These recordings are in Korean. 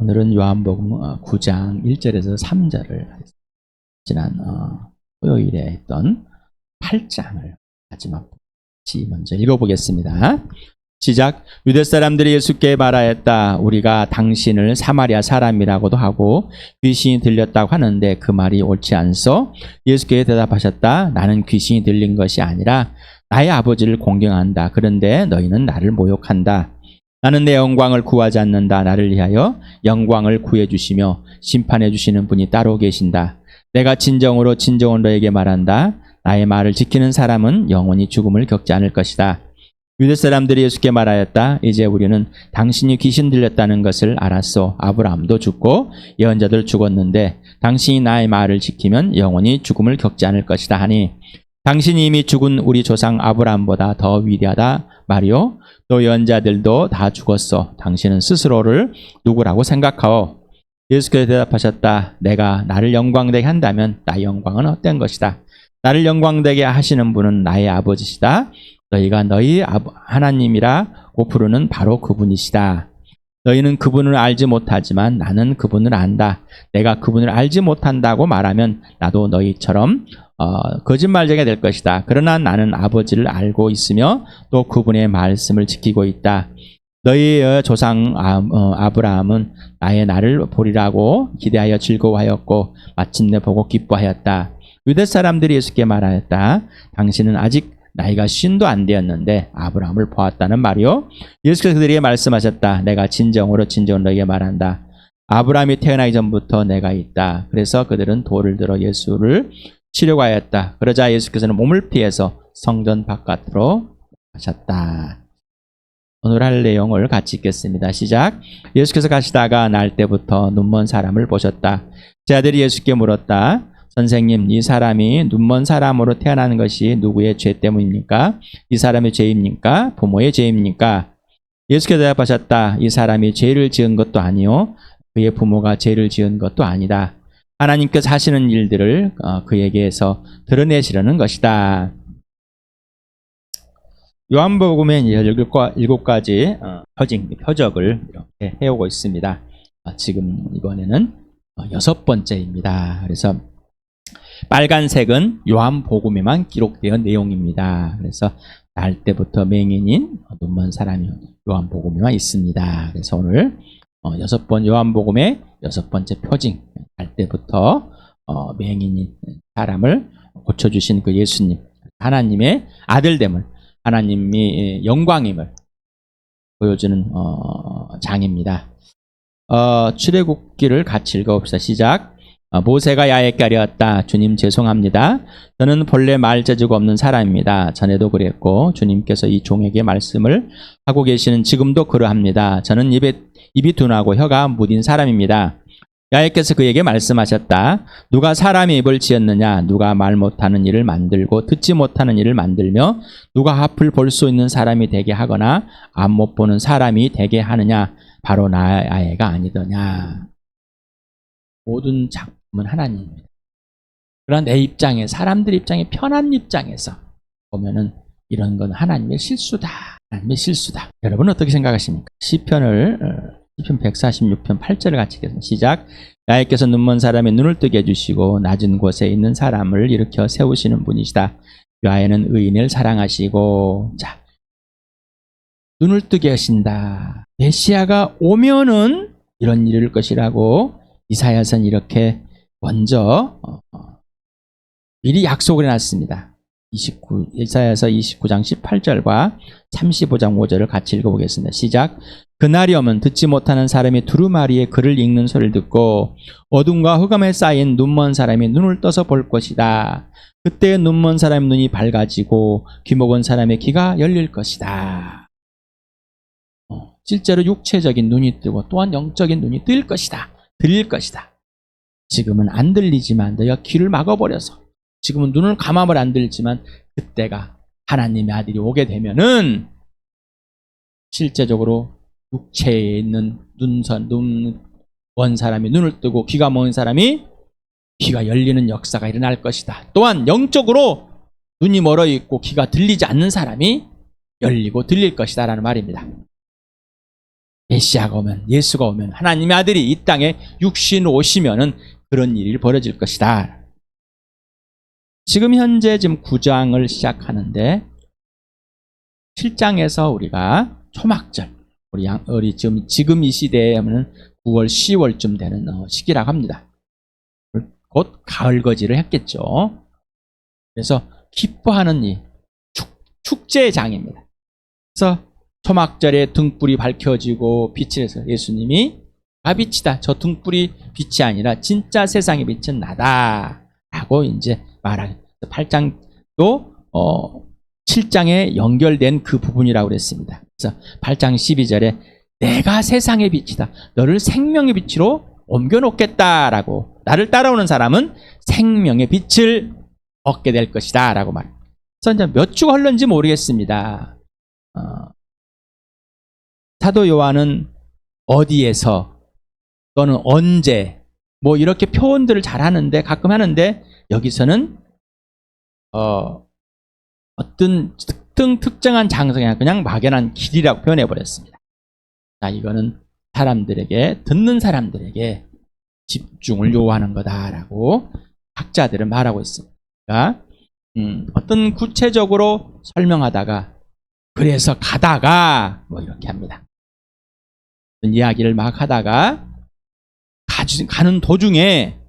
오늘은 요한복음 9장 1절에서 3절을 지난 토요일에 했던 8장을 마지막 먼저 읽어보겠습니다. 시작. 유대 사람들이 예수께 말하였다. 우리가 당신을 사마리아 사람이라고도 하고 귀신이 들렸다고 하는데 그 말이 옳지 않소? 예수께 대답하셨다. 나는 귀신이 들린 것이 아니라 나의 아버지를 공경한다. 그런데 너희는 나를 모욕한다. 나는 내 영광을 구하지 않는다. 나를 위하여 영광을 구해주시며 심판해주시는 분이 따로 계신다. 내가 진정으로 너에게 말한다. 나의 말을 지키는 사람은 영원히 죽음을 겪지 않을 것이다. 유대 사람들이 예수께 말하였다. 이제 우리는 당신이 귀신 들렸다는 것을 알았소. 아브라함도 죽고 예언자들 죽었는데 당신이 나의 말을 지키면 영원히 죽음을 겪지 않을 것이다 하니 당신이 이미 죽은 우리 조상 아브라함보다 더 위대하다 말이요. 또 예언자들도 다 죽었어. 당신은 스스로를 누구라고 생각하오? 예수께서 대답하셨다. 내가 나를 영광되게 한다면 나의 영광은 헛된 것이다. 나를 영광되게 하시는 분은 나의 아버지시다. 너희가 너희 하나님이라고 부르는 바로 그분이시다. 너희는 그분을 알지 못하지만 나는 그분을 안다. 내가 그분을 알지 못한다고 말하면 나도 너희처럼 거짓말쟁이가 될 것이다. 그러나 나는 아버지를 알고 있으며 또 그분의 말씀을 지키고 있다. 너희의 조상 아브라함은 나의 날을 보리라고 기대하여 즐거워하였고 마침내 보고 기뻐하였다. 유대 사람들이 예수께 말하였다. 당신은 아직 나이가 50도 안 되었는데 아브라함을 보았다는 말이요. 예수께서 그들에게 말씀하셨다. 내가 진정으로 너에게 말한다. 아브라함이 태어나기 전부터 내가 있다. 그래서 그들은 돌을 들어 예수를 치려고 하였다. 그러자 예수께서는 몸을 피해서 성전 바깥으로 가셨다. 오늘 할 내용을 같이 읽겠습니다. 시작. 예수께서 가시다가 날 때부터 눈먼 사람을 보셨다. 제 아들이 예수께 물었다. 선생님, 이 사람이 눈먼 사람으로 태어나는 것이 누구의 죄 때문입니까? 이 사람의 죄입니까? 부모의 죄입니까? 예수께서 대답하셨다. 이 사람이 죄를 지은 것도 아니요 그의 부모가 죄를 지은 것도 아니다. 하나님께서 하시는 일들을 그에게서 드러내시려는 것이다. 요한복음의 7가지 표적을 이렇게 해오고 있습니다. 지금 이번에는 6번째입니다. 그래서 빨간색은 요한복음에만 기록된 내용입니다. 그래서 날 때부터 맹인인 눈먼 사람이 요한복음에만 있습니다. 그래서 오늘 요한복음의 6번째 표징, 날 때부터 맹인인 사람을 고쳐주신 그 예수님, 하나님의 아들됨을, 하나님이 영광임을 보여주는 장입니다. 출애굽기를 같이 읽어봅시다. 시작. 모세가 야훼께 아뢰었다. 주님 죄송합니다. 저는 본래 말 재주가 없는 사람입니다. 전에도 그랬고 주님께서 이 종에게 말씀을 하고 계시는 지금도 그러합니다. 저는 입이 둔하고 혀가 무딘 사람입니다. 야훼께서 그에게 말씀하셨다. 누가 사람의 입을 지었느냐? 누가 말 못하는 일을 만들고 듣지 못하는 일을 만들며 누가 앞을 볼 수 있는 사람이 되게 하거나 앞 못 보는 사람이 되게 하느냐? 바로 나 야훼가 아니더냐? 모든 작품은 하나님입니다. 그러나 내 입장에, 사람들 입장에, 편한 입장에서 보면은 이런 건 하나님의 실수다. 하나님의 실수다. 여러분 어떻게 생각하십니까? 시편 146편 8절을 같이 읽겠습니다. 시작. 야훼께서 눈먼 사람의 눈을 뜨게 해주시고 낮은 곳에 있는 사람을 일으켜 세우시는 분이시다. 야훼는 의인을 사랑하시고. 자, 눈을 뜨게 하신다. 메시아가 오면은 이런 일일 것이라고 이사야서는 이렇게 먼저 미리 약속을 해놨습니다. 이사야서 29장 18절과 35장 5절을 같이 읽어보겠습니다. 시작. 그날이 오면 듣지 못하는 사람이 두루마리에 글을 읽는 소리를 듣고 어둠과 흑암에 쌓인 눈먼 사람이 눈을 떠서 볼 것이다. 그때 눈먼 사람의 눈이 밝아지고 귀목은 사람의 귀가 열릴 것이다. 실제로 육체적인 눈이 뜨고 또한 영적인 눈이 뜰 것이다. 들릴 것이다. 지금은 안 들리지만 너희가 귀를 막아버려서 지금은 눈을 감아버려 안 들리지만 그때가 하나님의 아들이 오게 되면은 실제적으로 육체에 있는 눈먼 사람이 눈을 뜨고 귀가 먼 사람이 귀가 열리는 역사가 일어날 것이다. 또한 영적으로 눈이 멀어 있고 귀가 들리지 않는 사람이 열리고 들릴 것이다 라는 말입니다. 메시아가 오면, 예수가 오면, 하나님의 아들이 이 땅에 육신으로 오시면은 그런 일이 벌어질 것이다. 지금 현재 지금 9장을 시작하는데 7장에서 우리가 초막절, 우리 지금 이 시대에 하면은 9월, 10월쯤 되는 시기라고 합니다. 곧 가을거지를 했겠죠. 그래서 기뻐하는 이 축제의 장입니다. 그래서 초막절에 등불이 밝혀지고 빛이 나서 예수님이 빛이다. 저 등불이 빛이 아니라 진짜 세상의 빛은 나다. 라고 이제 말하게. 8장도 7장에 연결된 그 부분이라고 그랬습니다. 그래서 8장 12절에 내가 세상의 빛이다. 너를 생명의 빛으로 옮겨놓겠다라고. 나를 따라오는 사람은 생명의 빛을 얻게 될 것이다. 라고 말합니다. 그래서 이제 몇 주가 흘렀는지 모르겠습니다. 사도 요한은 어디에서 또는 언제 뭐 이렇게 표현들을 잘 하는데 가끔 하는데 여기서는 어떤 특정한 장소가 아니라 그냥 막연한 길이라고 표현해 버렸습니다. 자, 이거는 사람들에게 듣는 사람들에게 집중을 요하는 거다라고 학자들은 말하고 있습니다. 그러니까 어떤 구체적으로 설명하다가 그래서 가다가 뭐 이렇게 합니다. 이야기를 막 하다가 가는 도중에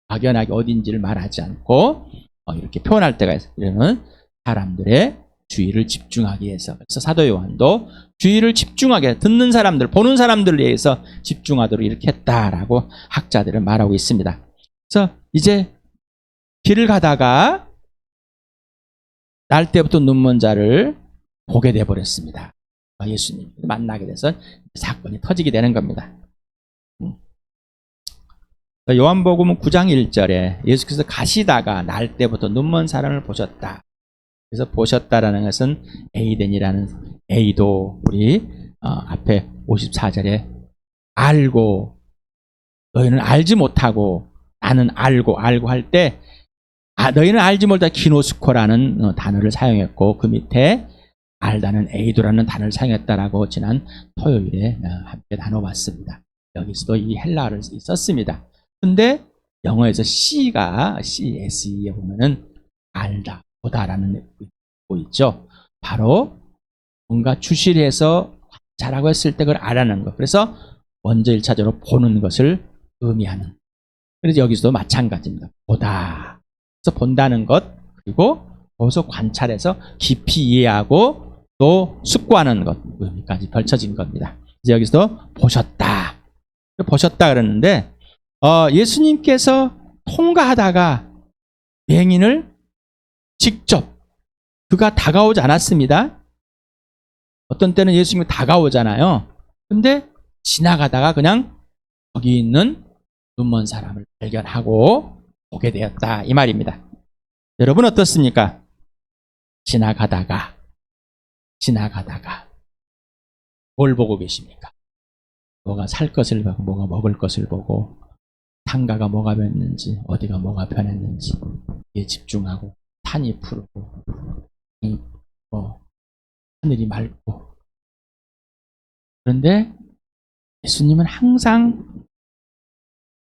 막연하게 어딘지를 말하지 않고 이렇게 표현할 때가 있어요. 이러면 사람들의 주의를 집중하기 위해서. 그래서 사도 요한도 주의를 집중하게 듣는 사람들, 보는 사람들을 위해서 집중하도록 이렇게 했다라고 학자들은 말하고 있습니다. 그래서 이제 길을 가다가 날 때부터 눈먼 자를 보게 돼 버렸습니다. 예수님 만나게 돼서 사건이 터지게 되는 겁니다. 요한복음 9장 1절에 예수께서 가시다가 날 때부터 눈먼 사람을 보셨다. 그래서 보셨다라는 것은 에이덴이라는 에이도 우리 앞에 54절에 알고 너희는 알지 못하고 나는 알고 할 때 너희는 알지 못하고 기노스코라는 단어를 사용했고 그 밑에 알다는 에이도라는 단어를 사용했다라고 지난 토요일에 함께 나눠봤습니다. 여기서도 이 헬라어를 썼습니다. 근데 영어에서 CSE에 보면은 알다, 보다라는 거 있죠. 바로 뭔가 주시해서 잘하고 했을 때 그걸 알아내는 것. 그래서 먼저 1차적으로 보는 것을 의미하는. 그래서 여기서도 마찬가지입니다. 보다. 그래서 본다는 것, 그리고 거기서 관찰해서 깊이 이해하고 또 숙고하는 것, 의미까지 펼쳐진 겁니다. 이제 여기서도 보셨다. 그러는데 예수님께서 통과하다가 맹인을 직접 그가 다가오지 않았습니다. 어떤 때는 예수님이 다가오잖아요. 근데 지나가다가 그냥 거기 있는 눈먼 사람을 발견하고 보게 되었다. 이 말입니다. 여러분 어떻습니까? 지나가다가 뭘 보고 계십니까? 뭐가 살 것을 보고 뭐가 먹을 것을 보고 상가가 뭐가 변했는지 어디가 뭐가 변했는지 이에 집중하고 산이 푸르고 하늘이 맑고. 그런데 예수님은 항상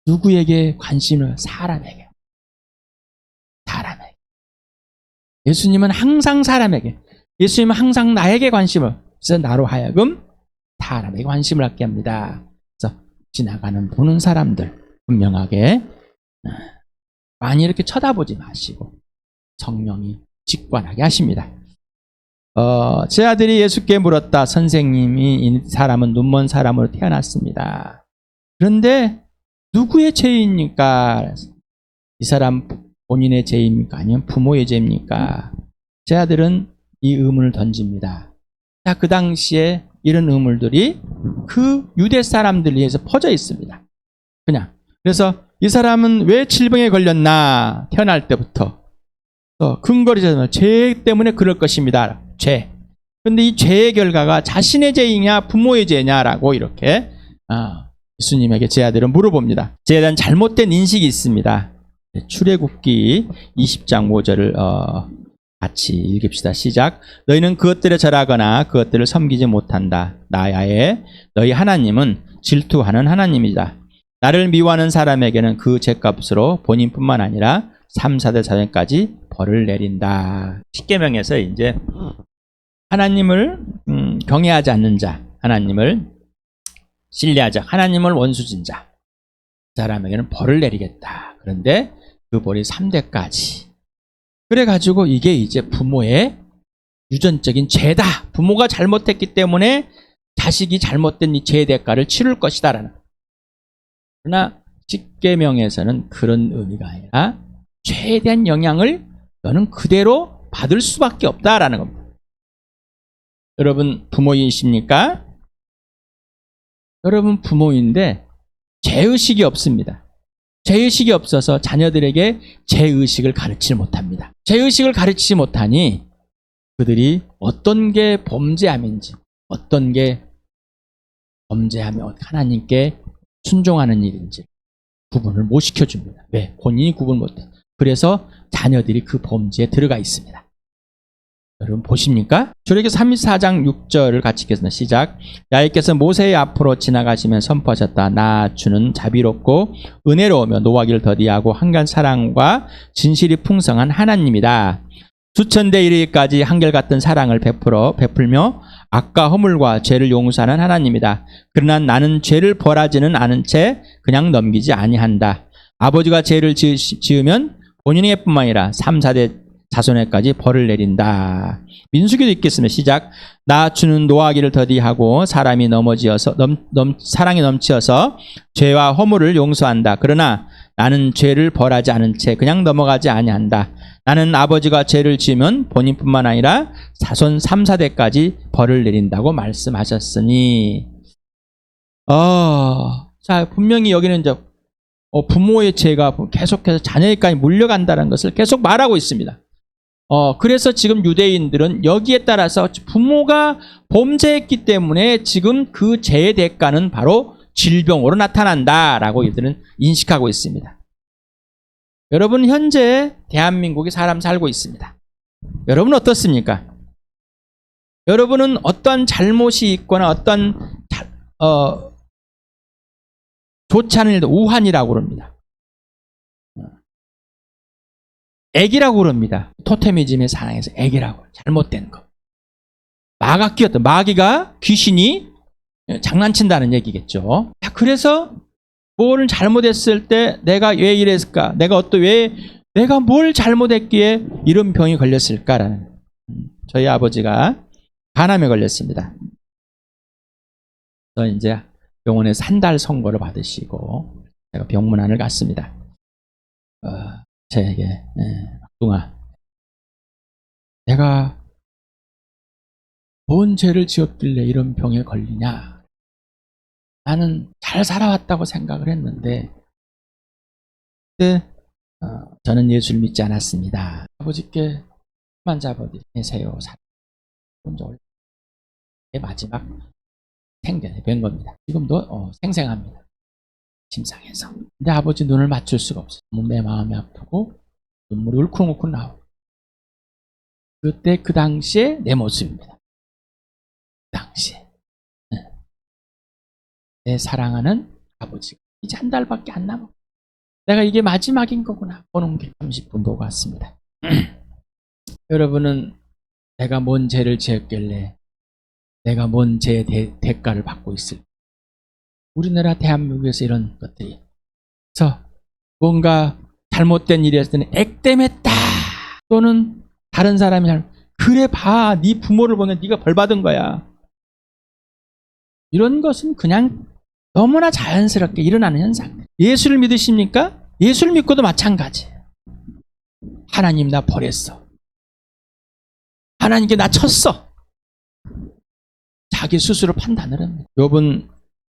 누구에게 관심을? 사람에게. 예수님은 항상 사람에게. 예수님은 항상 나에게 관심을. 그래서 나로 하여금 사람에게 관심을 갖게 합니다. 그래서 지나가는 보는 사람들 분명하게 많이 이렇게 쳐다보지 마시고 성령이 직관하게 하십니다. 제 아들이 예수께 물었다. 선생님이 이 사람은 눈먼 사람으로 태어났습니다. 그런데 누구의 죄입니까? 이 사람 본인의 죄입니까? 아니면 부모의 죄입니까? 제 아들은 이 의문을 던집니다. 자, 그 당시에 이런 의문들이 그 유대 사람들을 위해서 퍼져 있습니다. 그냥. 그래서 이 사람은 왜 질병에 걸렸나? 태어날 때부터. 근거를 찾으면 죄 때문에 그럴 것입니다. 죄. 그런데 이 죄의 결과가 자신의 죄이냐 부모의 죄냐라고 이렇게 예수님에게 제 아들은 물어봅니다. 죄에 대한 잘못된 인식이 있습니다. 출애굽기 20장 5절을 같이 읽읍시다. 시작. 너희는 그것들에 절하거나 그것들을 섬기지 못한다. 나야의 너희 하나님은 질투하는 하나님이다. 나를 미워하는 사람에게는 그 죄값으로 본인뿐만 아니라 3, 4대 자손까지 벌을 내린다. 십계명에서 이제 하나님을 경외하지 않는 자, 하나님을 신뢰하자, 하나님을 원수진 자, 그 사람에게는 벌을 내리겠다. 그런데 그 벌이 3대까지. 그래가지고 이게 이제 부모의 유전적인 죄다. 부모가 잘못했기 때문에 자식이 잘못된 이 죄의 대가를 치를 것이다라는. 그러나 십계명에서는 그런 의미가 아니라 죄에 대한 영향을 너는 그대로 받을 수밖에 없다라는 겁니다. 여러분 부모이십니까? 여러분 부모인데 죄의식이 없습니다. 죄의식이 없어서 자녀들에게 죄의식을 가르치지 못합니다. 죄의식을 가르치지 못하니 그들이 어떤 게 범죄함인지, 어떤 게 범죄하며 하나님께 순종하는 일인지 구분을 못 시켜줍니다. 왜? 본인이 구분을 못해. 그래서 자녀들이 그 범죄에 들어가 있습니다. 여러분 보십니까? 출애굽기 34장 6절을 같이 읽겠습니다. 시작. 야훼께서 모세의 앞으로 지나가시면 선포하셨다. 나 주는 자비롭고 은혜로우며 노하기를 더디하고 한간 사랑과 진실이 풍성한 하나님이다. 수천대 이르기까지 한결같은 사랑을 베풀며 악과 허물과 죄를 용서하는 하나님이다. 그러나 나는 죄를 벌하지는 않은 채 그냥 넘기지 아니한다. 아버지가 죄를 지으면 본인에게뿐만 아니라 3, 4대 자손에까지 벌을 내린다. 민수기도 읽겠습니다. 시작. 나 주는 노하기를 더디하고 사랑이 넘치어서 죄와 허물을 용서한다. 그러나 나는 죄를 벌하지 않은 채 그냥 넘어가지 아니한다. 나는 아버지가 죄를 지으면 본인뿐만 아니라 자손 3, 4대까지 벌을 내린다고 말씀하셨으니. 자, 분명히 여기는 이제 부모의 죄가 계속해서 자녀에까지 물려간다는 것을 계속 말하고 있습니다. 그래서 지금 유대인들은 여기에 따라서 부모가 범죄했기 때문에 지금 그 죄의 대가는 바로 질병으로 나타난다라고 이들은 인식하고 있습니다. 여러분 현재 대한민국에 사람 살고 있습니다. 여러분 어떻습니까? 여러분은 어떤 잘못이 있거나 어떤 좋지 않은 일도 우환이라고 그럽니다. 액이라고 그럽니다. 토테미즘의 사랑에서 액이라고. 잘못된 거. 마귀가 귀신이 장난친다는 얘기겠죠. 그래서 뭘 잘못했을 때 내가 왜 이랬을까? 내가 뭘 잘못했기에 이런 병이 걸렸을까라는. 저희 아버지가 간암에 걸렸습니다. 그래서 이제 병원에서 한 달 선고를 받으시고 제가 병문안을 갔습니다. 저에게 막둥아, 내가 뭔 죄를 지었길래 이런 병에 걸리냐? 나는 잘 살아왔다고 생각을 했는데 그때 저는 예수를 믿지 않았습니다. 아버지께 힘만 잡아드리세요. 제 마지막 생전에 뵌 겁니다. 지금도 생생합니다. 침상에서. 근데 아버지 눈을 맞출 수가 없어요. 내 마음이 아프고 눈물이 울컥울컥 나오고. 그때 그 당시에 내 모습입니다. 그 당시에. 내 사랑하는 아버지가 이제 한 달밖에 안 남았고 내가 이게 마지막인 거구나. 오는 길 30분 보고 왔습니다. 여러분은 내가 뭔 죄를 지었길래 내가 뭔 죄의 대가를 받고 있을까? 우리나라 대한민국에서 이런 것들이. 그래서 뭔가 잘못된 일이 했을 때는 액땜했다. 또는 다른 사람이 그래 봐. 네 부모를 보면 네가 벌 받은 거야. 이런 것은 그냥 너무나 자연스럽게 일어나는 현상. 예수를 믿으십니까? 예수를 믿고도 마찬가지예요. 하나님 나 버렸어. 하나님께 나 쳤어. 자기 스스로 판단을 합니다.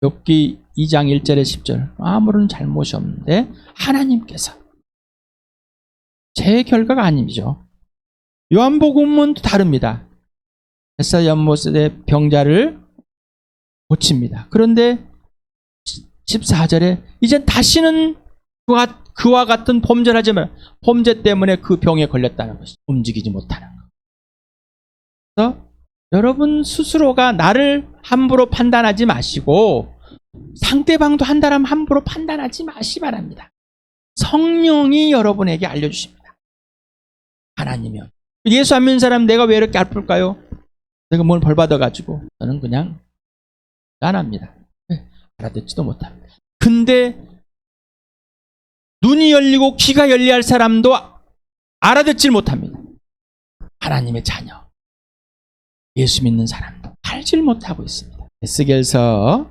욥기 2장 1절에 10절. 아무런 잘못이 없는데 하나님께서 제 결과가 아니죠. 요한복음은 다릅니다. 벳사다 연못의 병자를 고칩니다. 그런데 14절에 이젠 다시는 그와 같은 범죄를 하지 마라. 범죄 때문에 그 병에 걸렸다는 것이 움직이지 못하는 것. 그래서 여러분 스스로가 나를 함부로 판단하지 마시고 상대방도 한다면 함부로 판단하지 마시 바랍니다. 성령이 여러분에게 알려주십니다. 하나님이요. 예수 안 믿는 사람 내가 왜 이렇게 아플까요? 내가 뭘 벌받아가지고 저는 그냥 짠합니다. 알아듣지도 못합니다. 근데 눈이 열리고 귀가 열려야 할 사람도 알아듣질 못합니다. 하나님의 자녀, 예수 믿는 사람도 알질 못하고 있습니다. 에스겔서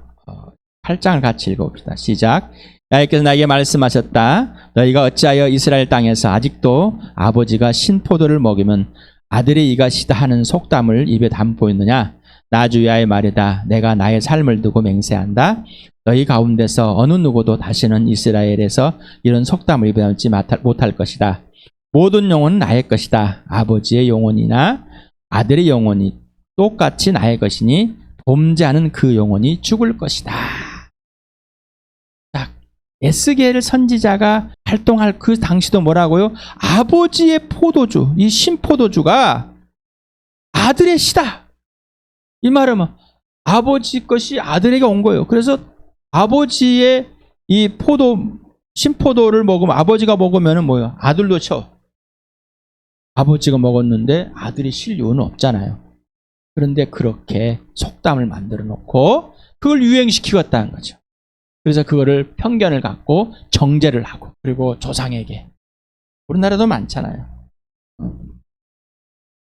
8장을 같이 읽어봅시다. 시작. 야훼께서 나에게 말씀하셨다. 너희가 어찌하여 이스라엘 땅에서 아직도 아버지가 신포도를 먹이면 아들의 이가 시다 하는 속담을 입에 담고 있느냐? 나 주야의 말이다. 내가 나의 삶을 두고 맹세한다. 너희 가운데서 어느 누구도 다시는 이스라엘에서 이런 속담을 입에 담지 못할 것이다. 모든 영혼은 나의 것이다. 아버지의 영혼이나 아들의 영혼이 똑같이 나의 것이니 범죄하는 그 영혼이 죽을 것이다. 에스겔 선지자가 활동할 그 당시도 뭐라고요? 아버지의 포도주, 이 신포도주가 아들의 시다. 이 말은 아버지 것이 아들에게 온 거예요. 그래서 아버지의 이 신포도를 먹으면, 아버지가 먹으면 뭐예요? 아들도 쳐. 아버지가 먹었는데 아들이 쉴 이유는 없잖아요. 그런데 그렇게 속담을 만들어 놓고 그걸 유행시키겠다는 거죠. 그래서 그거를 편견을 갖고 정죄를 하고, 그리고 조상에게, 우리나라도 많잖아요.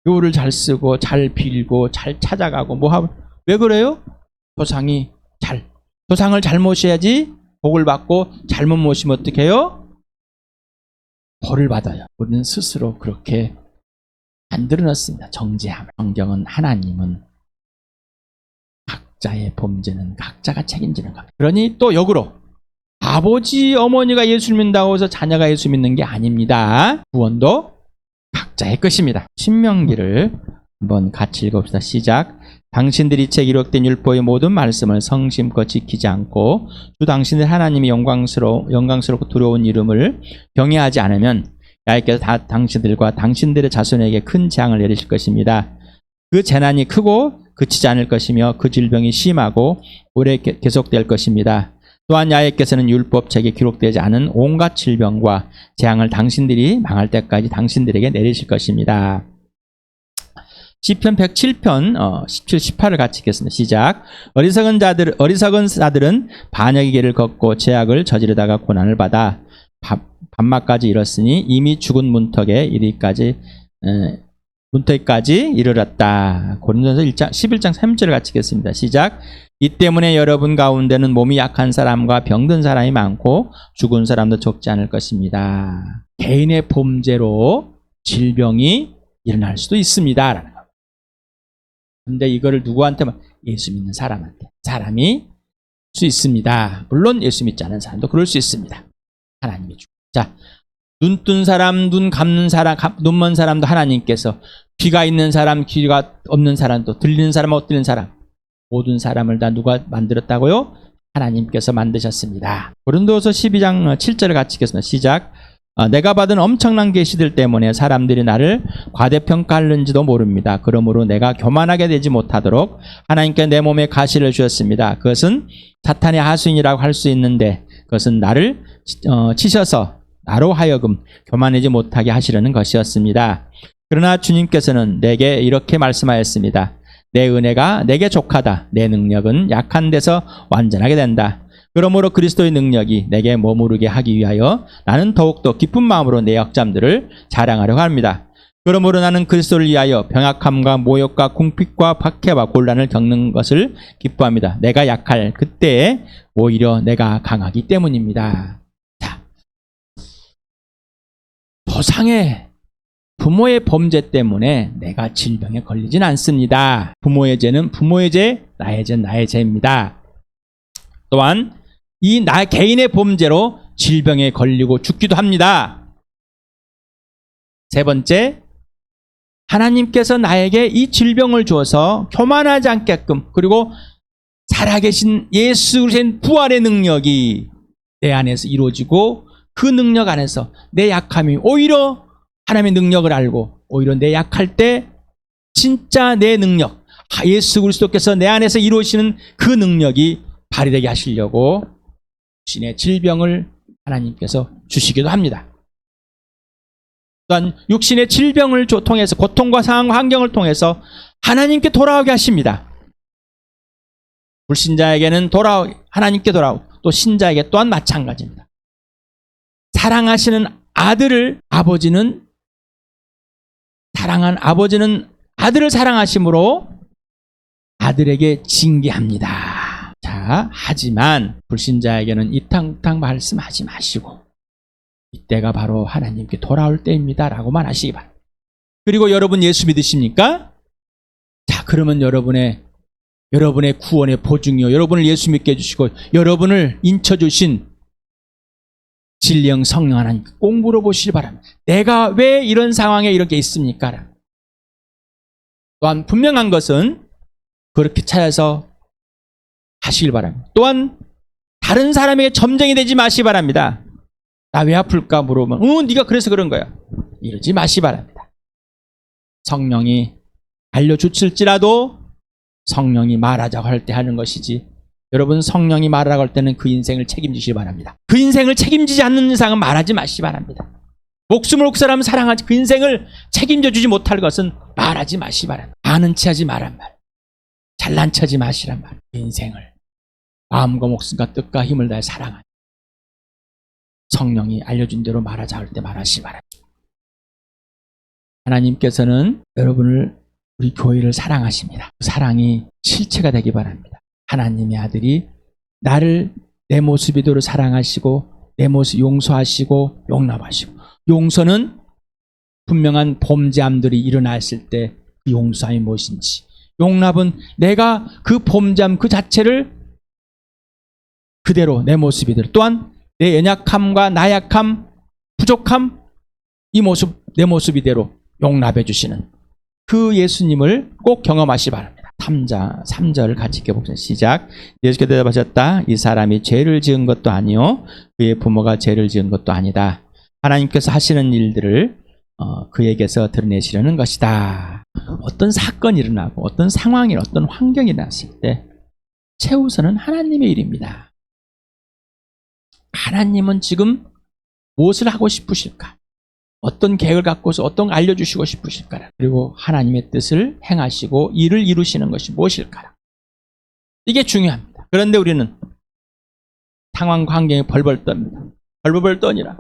요를 잘 쓰고 잘 빌고 잘 찾아가고 뭐 하고. 왜 그래요? 조상을 잘 모셔야지 복을 받고, 잘못 모시면 어떻게 해요? 벌을 받아요. 우리는 스스로 그렇게 만들어놨습니다. 정죄함. 성경은, 하나님은 각자의 범죄는 각자가 책임지는 겁니다. 그러니 또 역으로 아버지 어머니가 예수 믿는다고 해서 자녀가 예수 믿는 게 아닙니다. 구원도 각자의 것입니다. 신명기를 한번 같이 읽어봅시다. 시작. 당신들이 책 기록된 율법의 모든 말씀을 성심껏 지키지 않고 주 당신들 하나님이 영광스럽고 두려운 이름을 경외하지 않으면 야훼께서 다 당신들과 당신들의 자손에게 큰 재앙을 내리실 것입니다. 그 재난이 크고 그치지 않을 것이며 그 질병이 심하고 오래 계속될 것입니다. 또한 야훼께서는 율법책에 기록되지 않은 온갖 질병과 재앙을 당신들이 망할 때까지 당신들에게 내리실 것입니다. 시편 107편 17, 18을 같이 읽겠습니다. 시작. 어리석은 자들은 반역의 길을 걷고 죄악을 저지르다가 고난을 받아 밤낮까지 이뤘으니 이미 죽은 문턱까지 이르렀다. 고린도전서 11장 3절을 같이 읽겠습니다. 시작. 이 때문에 여러분 가운데는 몸이 약한 사람과 병든 사람이 많고 죽은 사람도 적지 않을 것입니다. 개인의 범죄로 질병이 일어날 수도 있습니다. 라는 겁니다. 근데 이거를 누구한테만? 예수 믿는 사람이 수 있습니다. 물론 예수 믿지 않은 사람도 그럴 수 있습니다. 하나님이 주고. 자, 눈 뜬 사람, 눈 감는 사람, 눈 먼 사람도 하나님께서, 귀가 있는 사람, 귀가 없는 사람도, 들리는 사람, 못 들리는 사람, 모든 사람을 다 누가 만들었다고요? 하나님께서 만드셨습니다. 고린도서 12장 7절을 같이 읽겠습니다. 시작. 내가 받은 엄청난 계시들 때문에 사람들이 나를 과대평가하는지도 모릅니다. 그러므로 내가 교만하게 되지 못하도록 하나님께 내 몸에 가시를 주셨습니다. 그것은 사탄의 하수인이라고 할 수 있는데 그것은 나를 치셔서 나로 하여금 교만하지 못하게 하시려는 것이었습니다. 그러나 주님께서는 내게 이렇게 말씀하였습니다. 내 은혜가 내게 족하다. 내 능력은 약한 데서 완전하게 된다. 그러므로 그리스도의 능력이 내게 머무르게 하기 위하여 나는 더욱더 기쁜 마음으로 내 약점들을 자랑하려고 합니다. 그러므로 나는 그리스도를 위하여 병약함과 모욕과 궁핍과 박해와 곤란을 겪는 것을 기뻐합니다. 내가 약할 그때에 오히려 내가 강하기 때문입니다. 자, 조상의 부모의 범죄 때문에 내가 질병에 걸리진 않습니다. 부모의 죄는 부모의 죄, 나의 죄는 나의 죄입니다. 또한 나 개인의 범죄로 질병에 걸리고 죽기도 합니다. 세 번째, 하나님께서 나에게 이 질병을 주어서 교만하지 않게끔, 그리고 살아계신 예수 그리스도의 부활의 능력이 내 안에서 이루어지고 그 능력 안에서 내 약함이 오히려 하나님의 능력을 알고 오히려 내 약할 때 진짜 내 능력, 예수 그리스도께서 내 안에서 이루시는 그 능력이 발휘되게 하시려고 육신의 질병을 하나님께서 주시기도 합니다. 또한 육신의 질병을 통해서 고통과 상황과 환경을 통해서 하나님께 돌아오게 하십니다. 불신자에게는 하나님께 돌아오고 또 신자에게 또한 마찬가지입니다. 사랑하시는 아들을 사랑하심으로 아들에게 징계합니다. 자, 하지만 불신자에게는 이탕탕 말씀하지 마시고 이때가 바로 하나님께 돌아올 때입니다 라고만 하시기 바랍니다. 그리고 여러분 예수 믿으십니까? 자, 그러면 여러분의 구원의 보증이요, 여러분을 예수 믿게 해주시고 여러분을 인쳐주신 진리형 성령 하나님께 꼭 물어보시기 바랍니다. 내가 왜 이런 상황에 이렇게 있습니까? 또한 분명한 것은 그렇게 찾아서 하시길 바랍니다. 또한 다른 사람에게 점쟁이 되지 마시기 바랍니다. 나 왜 아플까 물어보면 네가 그래서 그런 거야, 이러지 마시기 바랍니다. 성령이 알려주실지라도 성령이 말하자고 할 때 하는 것이지, 여러분 성령이 말하라고 할 때는 그 인생을 책임지시기 바랍니다. 그 인생을 책임지지 않는 이상은 말하지 마시기 바랍니다. 목숨을 그 사람을 사랑하지 그 인생을 책임져 주지 못할 것은 말하지 마시기 바랍니다. 아는 체 하지 말란 말, 잘난 체 하지 마시란 말. 그 인생을 마음과 목숨과 뜻과 힘을 다해 사랑하는 성령이 알려준 대로 말하자 할 때 말하시기 바랍니다. 하나님께서는 여러분을, 우리 교회를 사랑하십니다. 그 사랑이 실체가 되기 바랍니다. 하나님의 아들이 나를 내 모습이대로 사랑하시고 내 모습 용서하시고 용납하시고, 용서는 분명한 범죄함들이 일어났을 때 그 용서함이 무엇인지, 용납은 내가 그 범죄함 그 자체를 그대로 내 모습이대로, 또한 내 연약함과 나약함, 부족함, 이 모습 내 모습이대로 용납해 주시는 그 예수님을 꼭 경험하시기 바랍니다. 3절 같이 읽어보겠습니다. 시작. 예수께서 대답하셨다. 이 사람이 죄를 지은 것도 아니요 그의 부모가 죄를 지은 것도 아니다. 하나님께서 하시는 일들을 그에게서 드러내시려는 것이다. 어떤 사건이 일어나고 어떤 상황이, 어떤 환경이 일어났을 때 최우선은 하나님의 일입니다. 하나님은 지금 무엇을 하고 싶으실까? 어떤 계획을 갖고서 어떤 걸 알려주시고 싶으실까? 그리고 하나님의 뜻을 행하시고 일을 이루시는 것이 무엇일까? 이게 중요합니다. 그런데 우리는 상황과 환경이 벌벌 떱니다. 벌벌 떠니라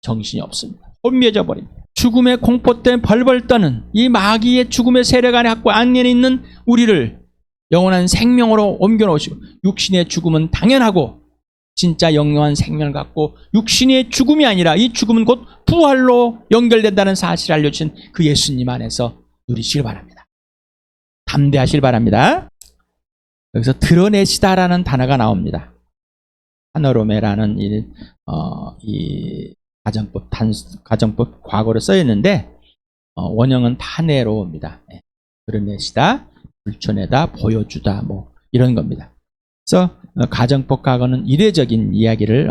정신이 없습니다. 혼미해져 버립니다. 죽음의 공포 때문에 벌벌 떠는 이 마귀의 죽음의 세력 안에 안에 있는 우리를 영원한 생명으로 옮겨놓으시고, 육신의 죽음은 당연하고 진짜 영원한 생명을 갖고 육신의 죽음이 아니라 이 죽음은 곧 부활로 연결된다는 사실을 알려주신 그 예수님 안에서 누리시길 바랍니다. 담대하시길 바랍니다. 여기서 드러내시다라는 단어가 나옵니다. 파노로메라는 이 가정법 과거로 써 있는데 원형은 파네로입니다. 드러내시다, 불천내다, 보여주다, 뭐 이런 겁니다. 그래서 가정법 과거는 이례적인 이야기를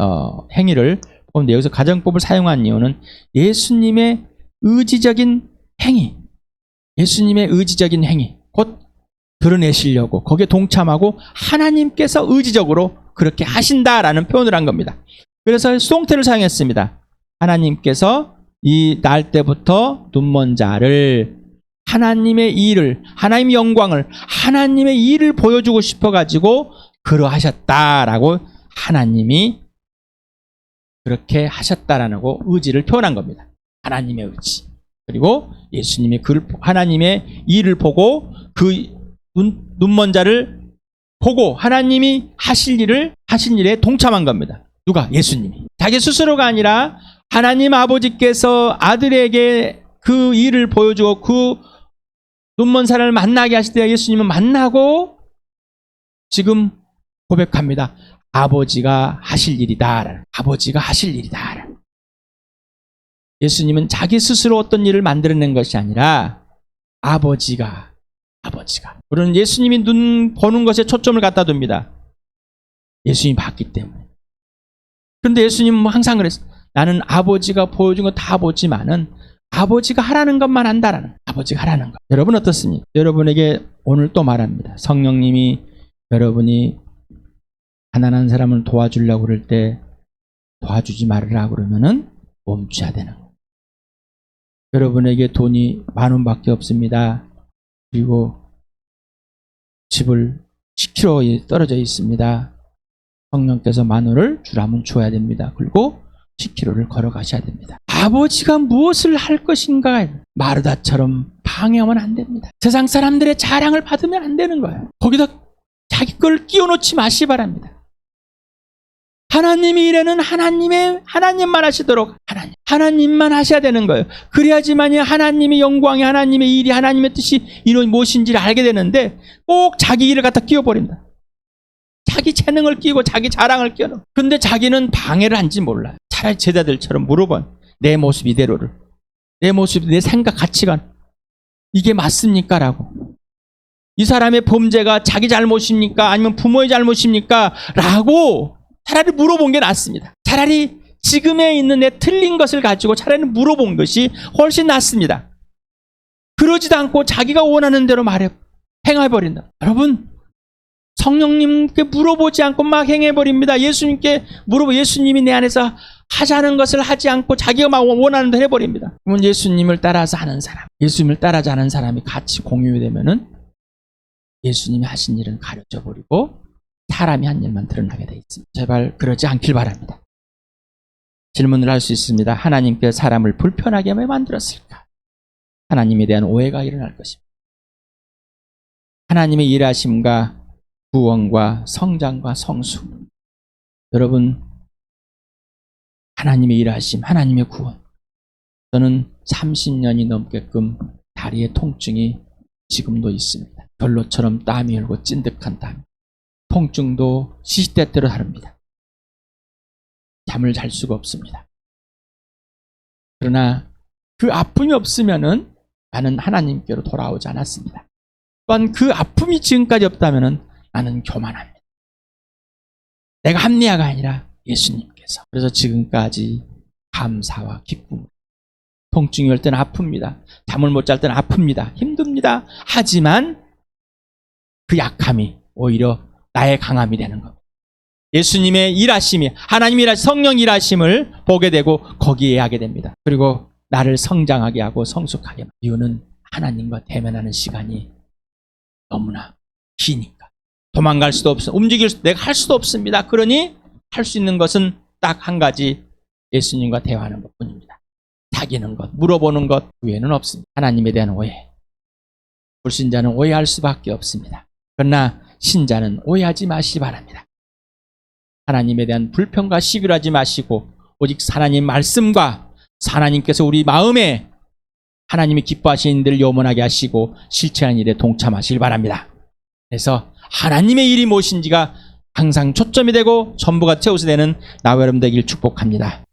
행위를 보는데, 여기서 가정법을 사용한 이유는 예수님의 의지적인 행위, 곧 드러내시려고 거기에 동참하고 하나님께서 의지적으로 그렇게 하신다라는 표현을 한 겁니다. 그래서 수동태를 사용했습니다. 하나님께서 이 날 때부터 눈먼 자를 하나님의 일을, 하나님의 영광을, 하나님의 일을 보여주고 싶어가지고 그러하셨다라고, 하나님이 그렇게 하셨다라고 의지를 표현한 겁니다. 하나님의 의지. 그리고 예수님이 하나님의 일을 보고 그 눈먼 자를 보고 하나님이 하신 일에 동참한 겁니다. 누가? 예수님이. 자기 스스로가 아니라 하나님 아버지께서 아들에게 그 일을 보여주고 그 눈먼 사람을 만나게 하실 때 예수님은 만나고 지금 고백합니다. 아버지가 하실 일이다. 아버지가 하실 일이다. 예수님은 자기 스스로 어떤 일을 만들어낸 것이 아니라 아버지가. 그러는 예수님이 눈 보는 것에 초점을 갖다 둡니다. 예수님이 봤기 때문에. 그런데 예수님은 항상 그랬어요. 나는 아버지가 보여준 거 다 보지만은 아버지가 하라는 것만 한다라는 거예요. 아버지가 하라는 것. 여러분 어떻습니까? 여러분에게 오늘 또 말합니다. 성령님이 여러분이 가난한 사람을 도와주려고 그럴 때 도와주지 말으라 그러면은 멈춰야 되는 거예요. 여러분에게 돈이 10,000원밖에 없습니다. 그리고 집을 10km 떨어져 있습니다. 성령께서 10,000원을 주라면 줘야 됩니다. 그리고 10km를 걸어가셔야 됩니다. 아버지가 무엇을 할 것인가 마르다처럼 방해하면 안 됩니다. 세상 사람들의 자랑을 받으면 안 되는 거예요. 거기다 자기 걸 끼워놓지 마시 바랍니다. 하나님의 일에는 하나님만 하시도록 하나님만 하셔야 되는 거예요. 그래야지만이 하나님의 영광이, 하나님의 일이, 하나님의 뜻이 이런 무엇인지를 알게 되는데 꼭 자기 일을 갖다 끼워버립니다. 자기 재능을 끼고 자기 자랑을 끼워놓고. 근데 자기는 방해를 한지 몰라요. 차라리 제자들처럼 물어본 내 모습 이대로를, 내 모습, 내 생각, 가치관 이게 맞습니까? 라고. 이 사람의 범죄가 자기 잘못입니까? 아니면 부모의 잘못입니까? 라고 차라리 물어본 게 낫습니다. 차라리 지금에 있는 내 틀린 것을 가지고 차라리 물어본 것이 훨씬 낫습니다. 그러지도 않고 자기가 원하는 대로 행해버린다. 여러분, 성령님께 물어보지 않고 막 행해버립니다. 예수님께 예수님이 내 안에서 하자는 것을 하지 않고 자기가 막 원하는 대로 해버립니다. 그러면 예수님을 따라서 하는 사람, 예수님을 따라지 않은 사람이 같이 공유되면은 예수님이 하신 일은 가려져 버리고 사람이 한 일만 드러나게 돼 있습니다. 제발 그러지 않길 바랍니다. 질문을 할 수 있습니다. 하나님께 사람을 불편하게 왜 만들었을까? 하나님에 대한 오해가 일어날 것입니다. 하나님의 일하심과 구원과 성장과 성수. 여러분, 하나님의 일하심, 하나님의 구원. 저는 30년이 넘게끔 다리의 통증이 지금도 있습니다. 별로처럼 땀이 흘고 찐득한 땀. 통증도 시시때때로 다릅니다. 잠을 잘 수가 없습니다. 그러나 그 아픔이 없으면은 나는 하나님께로 돌아오지 않았습니다. 또한 그 아픔이 지금까지 없다면은 나는 교만합니다. 내가 합리화가 아니라 예수님께서. 그래서 지금까지 감사와 기쁨. 통증이 올 때는 아픕니다. 잠을 못 잘 때는 아픕니다. 힘듭니다. 하지만 그 약함이 오히려 나의 강함이 되는 겁니다. 예수님의 일하심이, 하나님의 일하심, 성령 일하심을 보게 되고 거기에 하게 됩니다. 그리고 나를 성장하게 하고 성숙하게 합니다. 이유는 하나님과 대면하는 시간이 너무나 기니까. 도망갈 수도 없어. 내가 할 수도 없습니다. 그러니 할 수 있는 것은 딱 한 가지, 예수님과 대화하는 것뿐입니다. 사귀는 것, 물어보는 것 외에는 없습니다. 하나님에 대한 오해. 불신자는 오해할 수밖에 없습니다. 그러나 신자는 오해하지 마시기 바랍니다. 하나님에 대한 불평과 시기하지 마시고 오직 하나님 말씀과 하나님께서 우리 마음에 하나님이 기뻐하시는 일을 염원하게 하시고 실천하는 일에 동참하시길 바랍니다. 그래서 하나님의 일이 무엇인지가 항상 초점이 되고 전부가 최우선되는 나와 여러분 되길 축복합니다.